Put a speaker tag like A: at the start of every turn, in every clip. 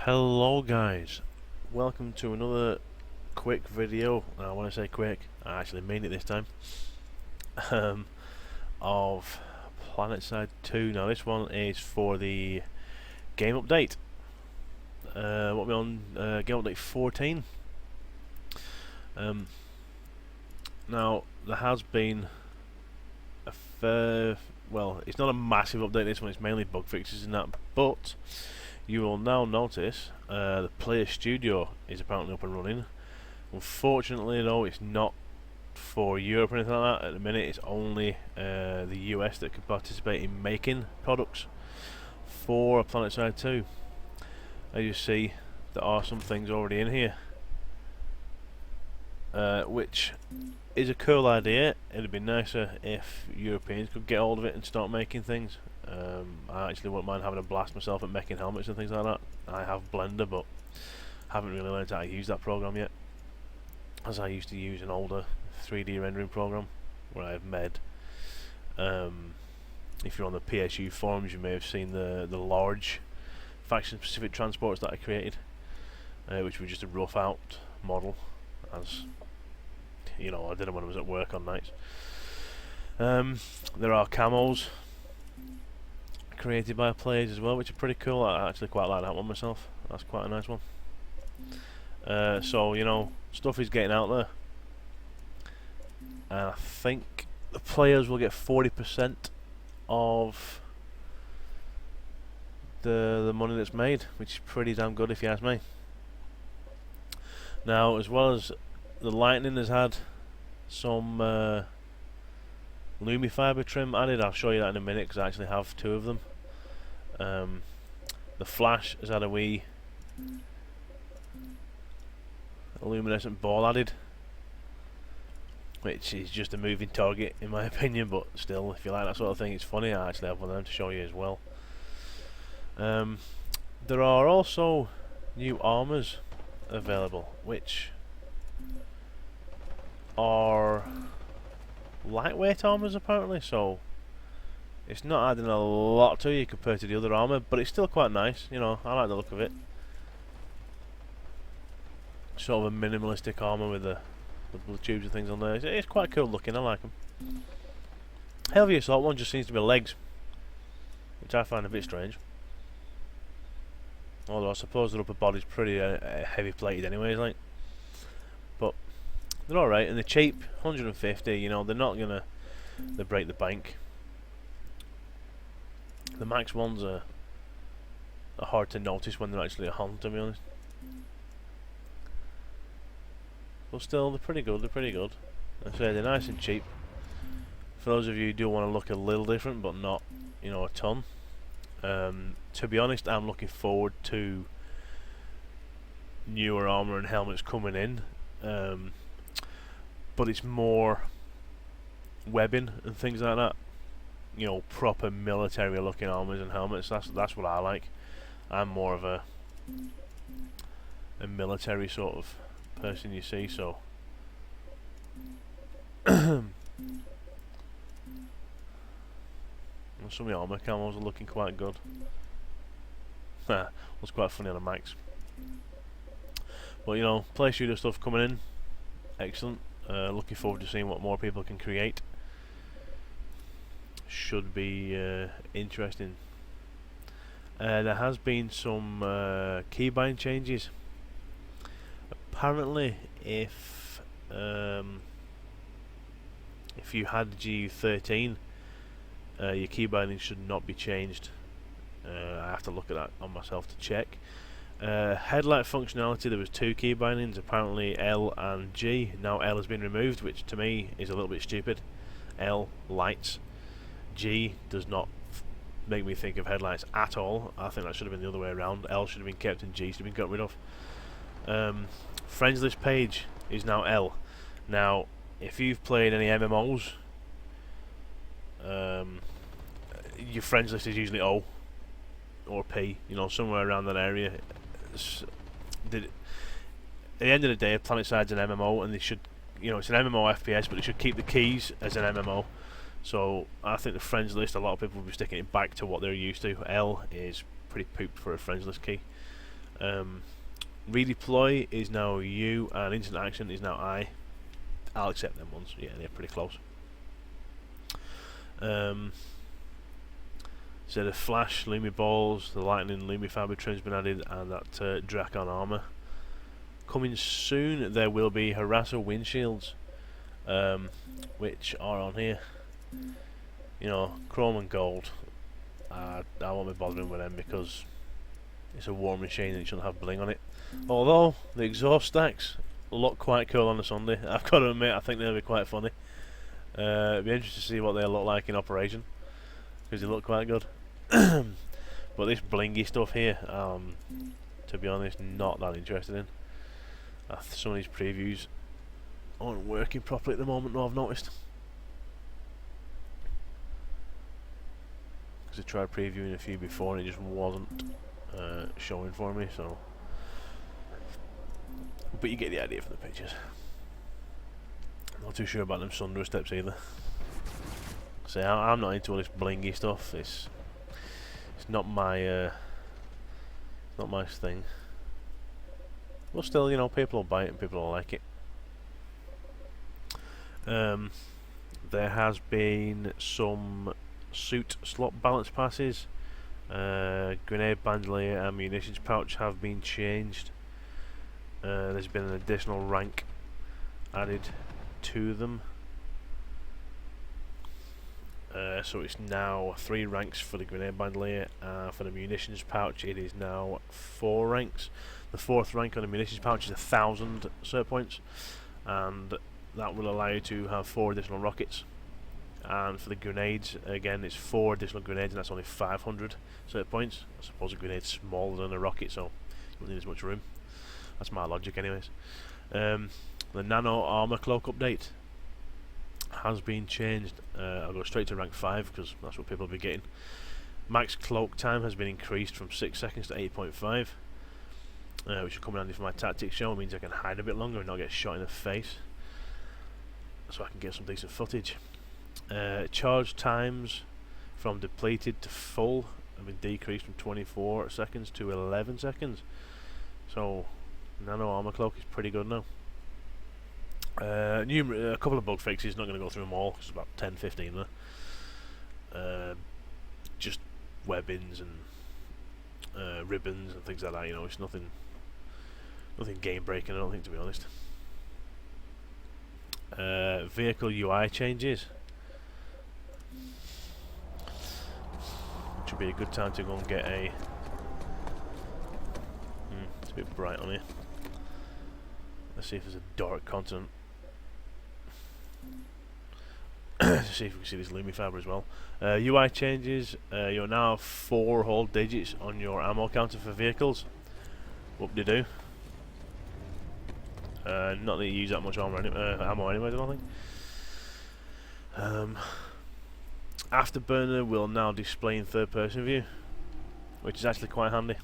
A: Hello guys, welcome to another quick video. Now when I say quick, I actually mean it this time. Of Planetside 2. Now this one is for the game update. What we're on game update 14. Now there has been a fair, well, it's not a massive update this one, it's mainly bug fixes and that, but you will now notice the player studio is apparently up and running. Unfortunately though, it's not for Europe or anything like that at the minute. It's only the US that can participate in making products for Planetside 2. As you see, there are some things already in here, which is a cool idea. It'd be nicer if Europeans could get hold of it and start making things. I actually wouldn't mind having a blast myself at making helmets and things like that. I have Blender, but haven't really learned how to use that program yet, as I used to use an older 3D rendering program where I have made. If you're on the PSU forums, you may have seen the large faction-specific transports that I created, which were just a rough out model, as you know, I did them when I was at work on nights. There are camos created by players as well, which are pretty cool. I actually quite like that one myself. That's quite a nice one. So you know, stuff is getting out there, and I think the players will get 40% of the money that's made, which is pretty damn good if you ask me. Now, as well as the lightning has had some Lumi fiber trim added. I'll show you that in a minute because I actually have two of them. The Flash has had a wee luminescent ball added, which is just a moving target in my opinion, but still, if you like that sort of thing, it's funny. I actually have one of them to show you as well. There are also new armors available, which are lightweight armors apparently, so it's not adding a lot to you compared to the other armor, but it's still quite nice. You know, I like the look of it. Sort of a minimalistic armor with the blue tubes and things on there. It's quite cool looking. I like them. Heavy assault one just seems to be legs, which I find a bit strange. Although I suppose their upper body's pretty heavy plated anyways, like. But they're alright, and they're cheap, 150, you know, they're not gonna break the bank. The max ones are hard to notice when they're actually a hunt, to be honest. But still, they're pretty good, I say they're nice and cheap. For those of you who do want to look a little different, but not, you know, a ton. To be honest, I'm looking forward to newer armor and helmets coming in. But it's more webbing and things like that. You know, proper military looking armors and helmets. That's what I like. I'm more of a military sort of person, you see, so some of the armor camos are looking quite good. Was quite funny on a max. But you know, play shooter stuff coming in, excellent. Looking forward to seeing what more people can create. Should be interesting. There has been some keybind changes. Apparently, if you had GU14, your keybinding should not be changed. I have to look at that on myself to check. Headlight functionality, there was two key bindings, apparently L and G. Now L has been removed, which to me is a little bit stupid. L, lights. G does not make me think of headlights at all. I think that should have been the other way around. L should have been kept and G should have been got rid of. Friends list page is now L. Now, if you've played any MMOs, your friends list is usually O or P, you know, somewhere around that area. At the end of the day, Planetside an MMO, and they should, you know, it's an MMO FPS, but they should keep the keys as an MMO. So I think the friends list, a lot of people will be sticking it back to what they're used to. L is pretty pooped for a friends list key. Redeploy is now U, and instant action is now I. I'll accept them ones. Yeah, they're pretty close. So the flash, Lumi balls, the lightning, Lumi fabric trim's been added, and that Drakon armor. Coming soon, there will be harasser windshields, which are on here. You know, chrome and gold. I won't be bothering with them because it's a war machine and it shouldn't have bling on it. Although the exhaust stacks look quite cool on a Sunday. I've got to admit, I think they'll be quite funny. It'd be interesting to see what they'll look like in operation, because they look quite good. But this blingy stuff here, to be honest, not that interested in. Some of these previews aren't working properly at the moment, no, I've noticed. Because I tried previewing a few before and it just wasn't showing for me, so. But you get the idea from the pictures. Not too sure about them Sunderer steps either. See, I'm not into all this blingy stuff. It's not my thing. But still, you know, people will buy it and people will like it. There has been some suit slot balance passes. Grenade bandolier and munitions pouch have been changed. There's been an additional rank added to them. So it's now 3 ranks for the grenade bandolier. For the munitions pouch, it is now 4 ranks. The 4th rank on the munitions pouch is 1,000 cert points, and that will allow you to have 4 additional rockets. And for the grenades, again, it's 4 additional grenades, and that's only 500 cert points. I suppose a grenade's smaller than a rocket, so you won't need as much room. That's my logic, anyways. The nano armor cloak update has been changed. I'll go straight to rank 5 because that's what people will be getting. Max cloak time has been increased from 6 seconds to 8.5, which will come in handy for my tactics show. It means I can hide a bit longer and not get shot in the face, so I can get some decent footage. Charge times from depleted to full have been decreased from 24 seconds to 11 seconds. So nano armor cloak is pretty good now. A couple of bug fixes, not going to go through them all, it's about 10-15 there. Just webbings and ribbons and things like that, you know, it's nothing game breaking, I don't think, to be honest. Vehicle UI changes, which would be a good time to go and get a it's a bit bright on here. Let's see if there's a dark continent. See if we can see this Lumi Faber as well. UI changes. You're now 4 whole digits on your ammo counter for vehicles. Whoop-de-doo. Not that you use that much ammo anyway, I don't think. Afterburner will now display in 3rd person view, which is actually quite handy.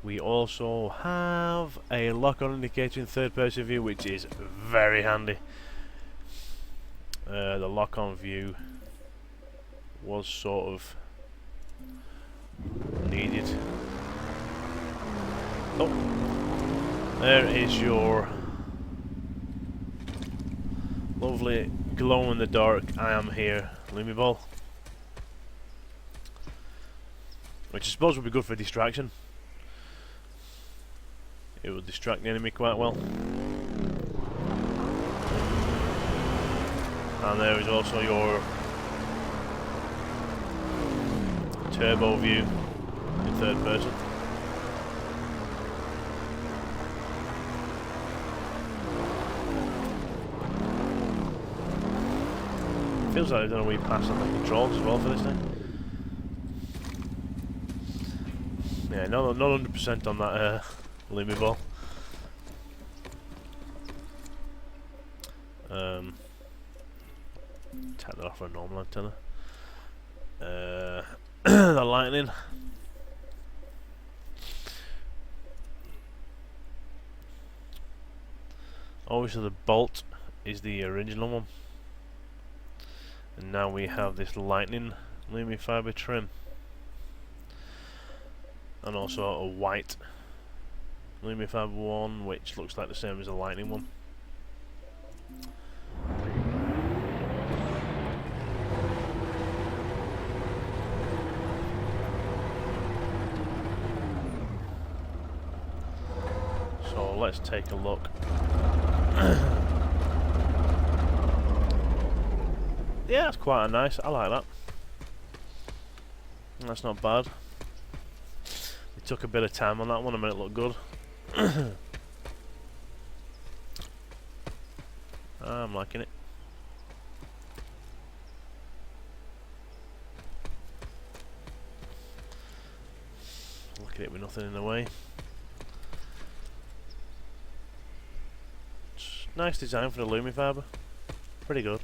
A: We also have a lock-on indicator in 3rd person view, which is very handy. The lock-on view was sort of needed. Oh, there is your lovely glow-in-the-dark I am here Lumi ball, which I suppose would be good for distraction. It will distract the enemy quite well. And there is also your turbo view in 3rd person. Feels like I've done a wee pass on the controls as well for this thing. Yeah, not 100% on that Lumi ball. Take that off for a normal antenna. The lightning. Obviously the bolt is the original one, and now we have this lightning Lumi fibre trim. And also a white Lumi fibre one, which looks like the same as the Lightning one. So let's take a look. Yeah, that's quite a nice. I like that. That's not bad. They took a bit of time on that one and made it look good. I'm liking it. Look at it with nothing in the way. Nice design for the Lumi fibre. Pretty good.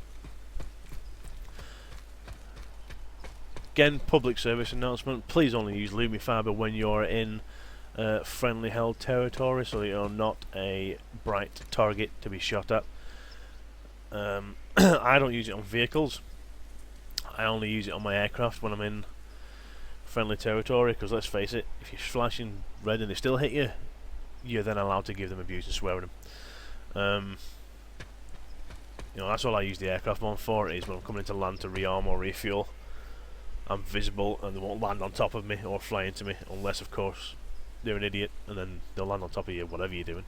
A: Again, public service announcement. Please only use Lumi fibre when you're in friendly held territory, so that you're not a bright target to be shot at. I don't use it on vehicles. I only use it on my aircraft when I'm in friendly territory, because let's face it, if you're flashing red and they still hit you, you're then allowed to give them abuse and swear at them. You know, that's all I use the aircraft one for, is when I'm coming into land to rearm or refuel. I'm visible and they won't land on top of me or fly into me, unless of course they're an idiot and then they'll land on top of you, whatever you're doing.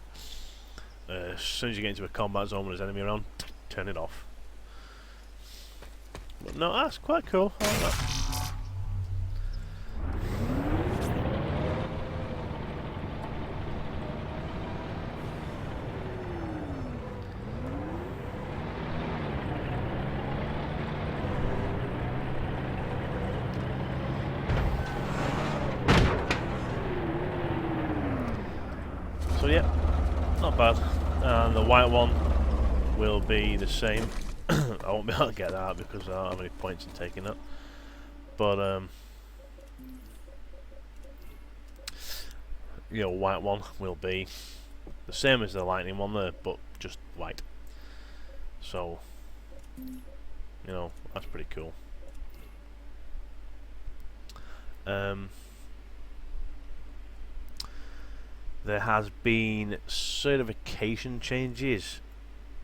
A: As soon as you get into a combat zone with there's enemy around, turn it off. But no, that's quite cool. I like that. So yeah, not bad. And the white one will be the same. I won't be able to get that out because I don't have any points in taking that. But your white one will be the same as the Lightning one there, but just white. So, you know, that's pretty cool. There has been certification changes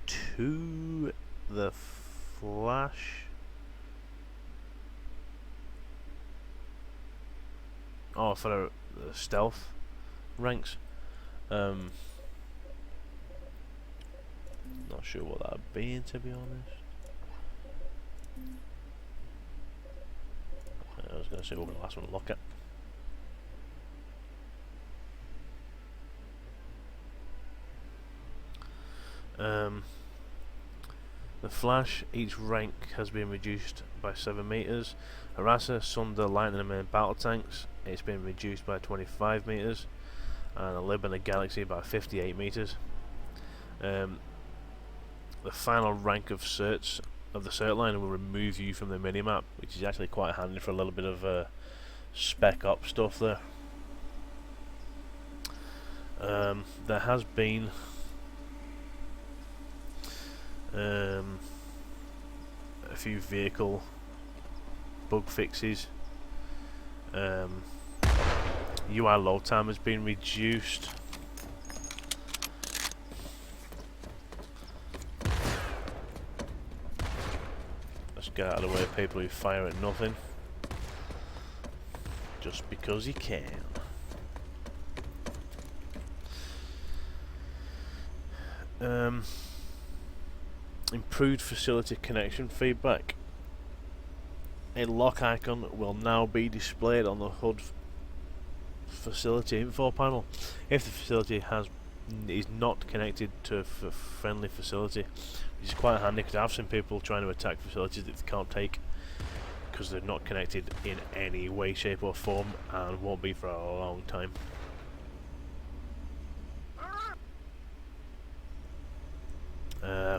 A: to the Flash. Oh, for the stealth ranks. Not sure what that'd be, to be honest. I was going to say what the last one to look at. The Flash, each rank has been reduced by 7 meters. Harasser, Sunder, Lightning and main battle tanks, it's been reduced by 25 meters. And the Lib and the Galaxy by 58 meters. The final rank of certs of the cert line will remove you from the minimap, which is actually quite handy for a little bit of spec up stuff there. There has been a few vehicle bug fixes. UI load time has been reduced. Let's get out of the way of people who fire at nothing just because you can. Improved facility connection feedback. A lock icon will now be displayed on the HUD facility info panel if the facility is not connected to a friendly facility, which is quite handy because I've seen people trying to attack facilities that they can't take because they're not connected in any way, shape or form, and won't be for a long time.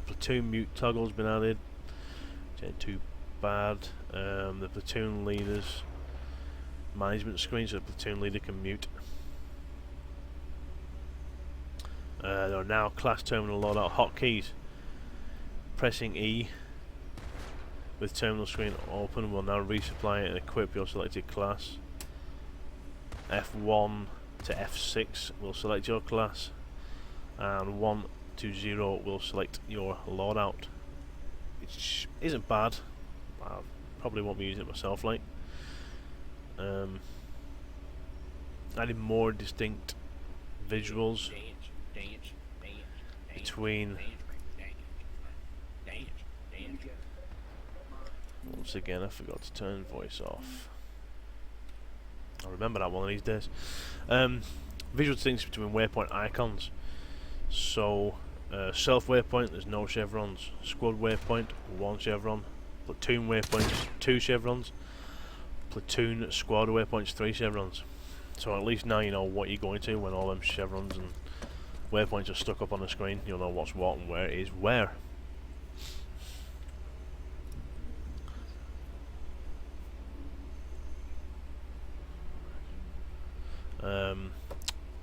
A: Platoon mute toggle's been added, which ain't too bad. The platoon leaders management screen, so the platoon leader can mute. There are now class terminal loadout hotkeys. Pressing E With terminal screen open, we'll now resupply and equip your selected class. F1 to F6 will select your class, and 1 to 0 will select your loadout. Which isn't bad. I probably won't be using it myself, like. Adding more distinct visuals between. Once again, I forgot to turn voice off. I'll remember that one of these days. Visual distinctions between waypoint icons. So, self waypoint, there's no chevrons. Squad waypoint, 1 chevron. Platoon waypoints, 2 chevrons. Platoon squad waypoints, 3 chevrons. So at least now you know what you're going to when all them chevrons and waypoints are stuck up on the screen. You'll know what's what and where it is where.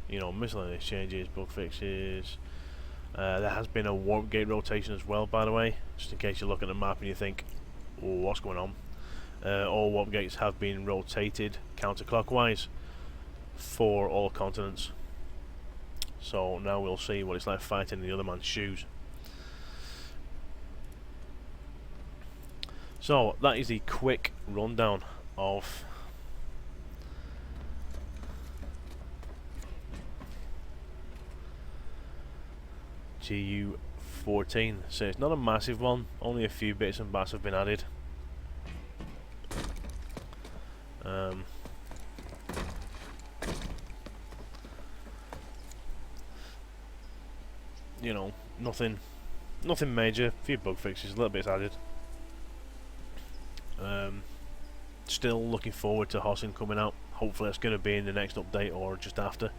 A: You know, miscellaneous changes, bug fixes. There has been a warp gate rotation as well, by the way, just in case you look at the map and you think, oh, what's going on? All warp gates have been rotated counterclockwise for all continents. So now we'll see what it's like fighting in the other man's shoes. So that is the quick rundown of GU14. So it's not a massive one, only a few bits and bats have been added. You know, nothing major, a few bug fixes, a little bits added. Still looking forward to Hosin coming out. Hopefully that's going to be in the next update or just after.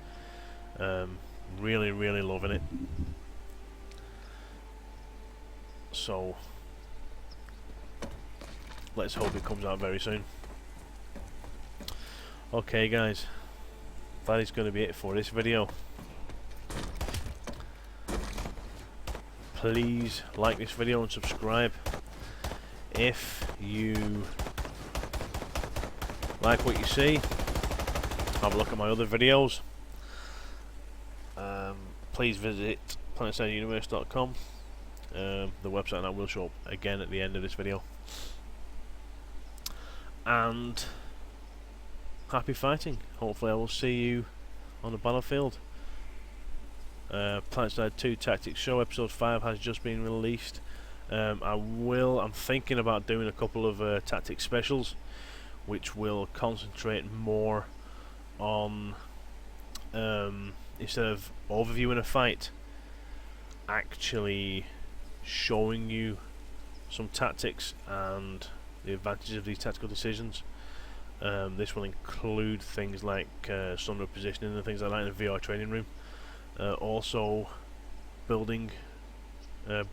A: Really loving it. So let's hope it comes out very soon. Okay guys, that is going to be it for this video. Please like this video and subscribe if you like what you see. Have a look at my other videos. Please visit PlanetSideUniverse.com. The website that will show up again at the end of this video. And happy fighting. Hopefully I will see you on the battlefield. Planetside 2 Tactics Show episode 5 has just been released. I'm thinking about doing a couple of tactics specials which will concentrate more on instead of overviewing a fight, actually showing you some tactics and the advantages of these tactical decisions. This will include things like sunroom positioning and things like that in the VR training room. Also building,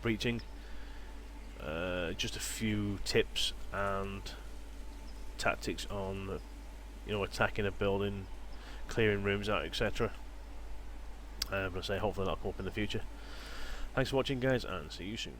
A: breaching, just a few tips and tactics on, you know, attacking a building, clearing rooms out, etc. But I say hopefully that'll come up in the future. Thanks for watching guys, and see you soon.